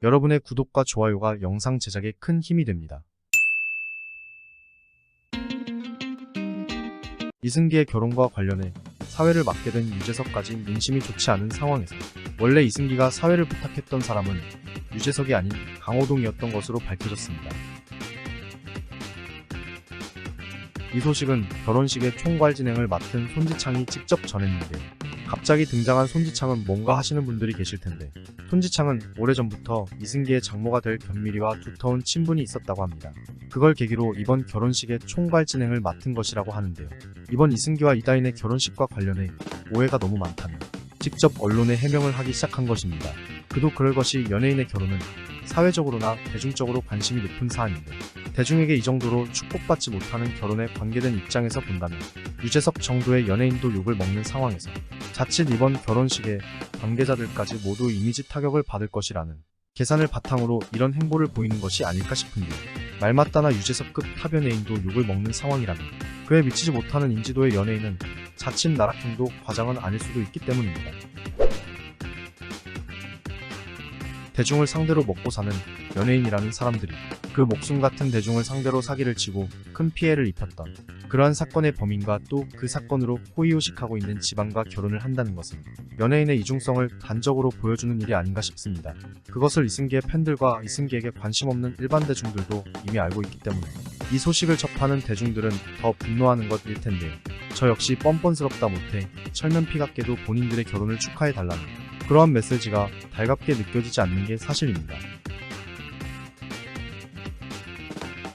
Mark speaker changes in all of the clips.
Speaker 1: 여러분의 구독과 좋아요가 영상 제작에 큰 힘이 됩니다. 이승기의 결혼과 관련해 사회를 맡게 된 유재석까지 민심이 좋지 않은 상황에서 원래 이승기가 사회를 부탁했던 사람은 유재석이 아닌 강호동이었던 것으로 밝혀졌습니다. 이 소식은 결혼식의 총괄 진행을 맡은 손지창이 직접 전했는데, 갑자기 등장한 손지창은 뭔가 하시는 분들이 계실 텐데, 손지창은 오래전부터 이승기의 장모가 될 견미리와 두터운 친분이 있었다고 합니다. 그걸 계기로 이번 결혼식의 총괄 진행을 맡은 것이라고 하는데요. 이번 이승기와 이다인의 결혼식과 관련해 오해가 너무 많다며 직접 언론에 해명을 하기 시작한 것입니다. 그도 그럴 것이 연예인의 결혼은 사회적으로나 대중적으로 관심이 높은 사안인데, 대중에게 이 정도로 축복받지 못하는 결혼에 관계된 입장에서 본다면 유재석 정도의 연예인도 욕을 먹는 상황에서 자칫 이번 결혼식에 관계자들까지 모두 이미지 타격을 받을 것이라는 계산을 바탕으로 이런 행보를 보이는 것이 아닐까 싶은데요. 말맞다나 유재석급 탑 연예인도 욕을 먹는 상황이라면 그에 미치지 못하는 인지도의 연예인은 자칫 나락행도 과장은 아닐 수도 있기 때문입니다. 대중을 상대로 먹고 사는 연예인이라는 사람들이 그 목숨 같은 대중을 상대로 사기를 치고 큰 피해를 입혔던 그러한 사건의 범인과 또 그 사건으로 호의호식하고 있는 지방과 결혼을 한다는 것은 연예인의 이중성을 단적으로 보여주는 일이 아닌가 싶습니다. 그것을 이승기의 팬들과 이승기에게 관심 없는 일반 대중들도 이미 알고 있기 때문에 이 소식을 접하는 대중들은 더 분노하는 것일 텐데요. 저 역시 뻔뻔스럽다 못해 철면피 같게도 본인들의 결혼을 축하해달라는 그러한 메시지가 달갑게 느껴지지 않는 게 사실입니다.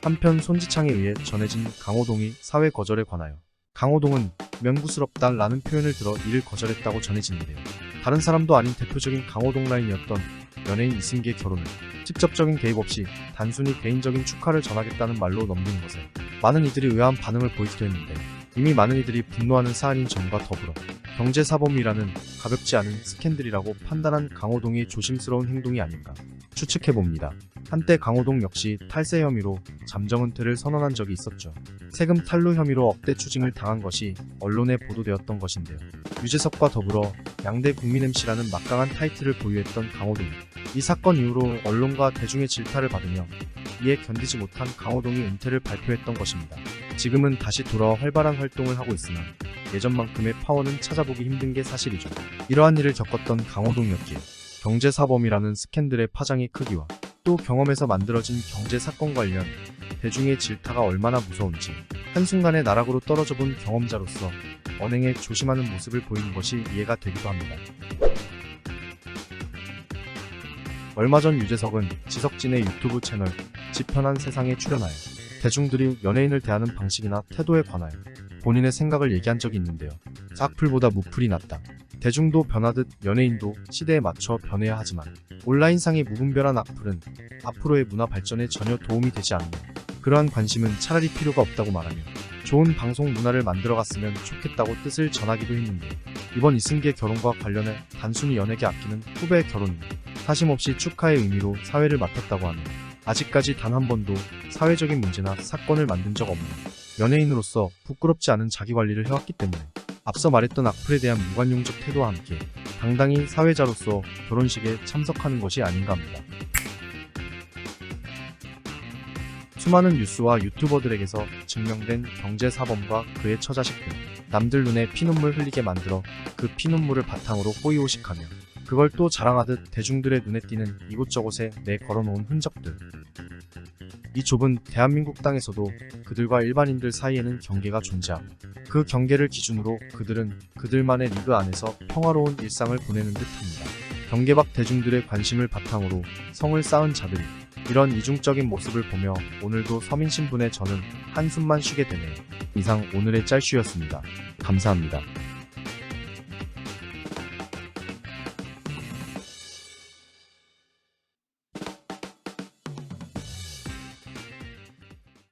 Speaker 1: 한편 손지창에 의해 전해진 강호동이 사회 거절에 관하여 강호동은 명구스럽다 라는 표현을 들어 이를 거절했다고 전해지는데요. 다른 사람도 아닌 대표적인 강호동 라인이었던 연예인 이승기의 결혼을 직접적인 개입 없이 단순히 개인적인 축하를 전하겠다는 말로 넘기는 것에 많은 이들이 의아한 반응을 보이기도 했는데, 이미 많은 이들이 분노하는 사안인 점과 더불어 경제사범이라는 가볍지 않은 스캔들이라고 판단한 강호동의 조심스러운 행동이 아닌가 추측해봅니다. 한때 강호동 역시 탈세 혐의로 잠정 은퇴를 선언한 적이 있었죠. 세금 탈루 혐의로 억대 추징을 당한 것이 언론에 보도되었던 것인데요. 유재석과 더불어 양대 국민 MC라는 막강한 타이틀을 보유했던 강호동이 이 사건 이후로 언론과 대중의 질타를 받으며 이에 견디지 못한 강호동이 은퇴를 발표했던 것입니다. 지금은 다시 돌아와 활발한 활동을 하고 있으나 예전만큼의 파워는 찾아보기 힘든 게 사실이죠. 이러한 일을 겪었던 강호동이었기에 경제사범이라는 스캔들의 파장이 크기와 또 경험에서 만들어진 경제사건 관련 대중의 질타가 얼마나 무서운지 한순간에 나락으로 떨어져 본 경험자로서 언행에 조심하는 모습을 보이는 것이 이해가 되기도 합니다. 얼마 전 유재석은 지석진의 유튜브 채널 지편한 세상에 출연하여 대중들이 연예인을 대하는 방식이나 태도에 관하여 본인의 생각을 얘기한 적이 있는데요. 악플보다 무플이 낫다. 대중도 변하듯 연예인도 시대에 맞춰 변해야 하지만 온라인상의 무분별한 악플은 앞으로의 문화 발전에 전혀 도움이 되지 않으며 그러한 관심은 차라리 필요가 없다고 말하며 좋은 방송 문화를 만들어갔으면 좋겠다고 뜻을 전하기도 했는데, 이번 이승기의 결혼과 관련해 단순히 연예계 아끼는 후배의 결혼은 사심없이 축하의 의미로 사회를 맡았다고 하며 아직까지 단 한 번도 사회적인 문제나 사건을 만든 적 없는 연예인으로서 부끄럽지 않은 자기관리를 해왔기 때문에 앞서 말했던 악플에 대한 무관용적 태도와 함께 당당히 사회자로서 결혼식에 참석하는 것이 아닌가 합니다. 수많은 뉴스와 유튜버들에게서 증명된 경제사범과 그의 처자식들, 남들 눈에 피눈물 흘리게 만들어 그 피눈물을 바탕으로 호의호식하며 그걸 또 자랑하듯 대중들의 눈에 띄는 이곳저곳에 내걸어놓은 흔적들. 이 좁은 대한민국 땅에서도 그들과 일반인들 사이에는 경계가 존재하고 그 경계를 기준으로 그들은 그들만의 리그 안에서 평화로운 일상을 보내는 듯합니다. 경계 밖 대중들의 관심을 바탕으로 성을 쌓은 자들이 이런 이중적인 모습을 보며 오늘도 서민신분의 저는 한숨만 쉬게 되네요. 이상 오늘의 짤슈였습니다. 감사합니다.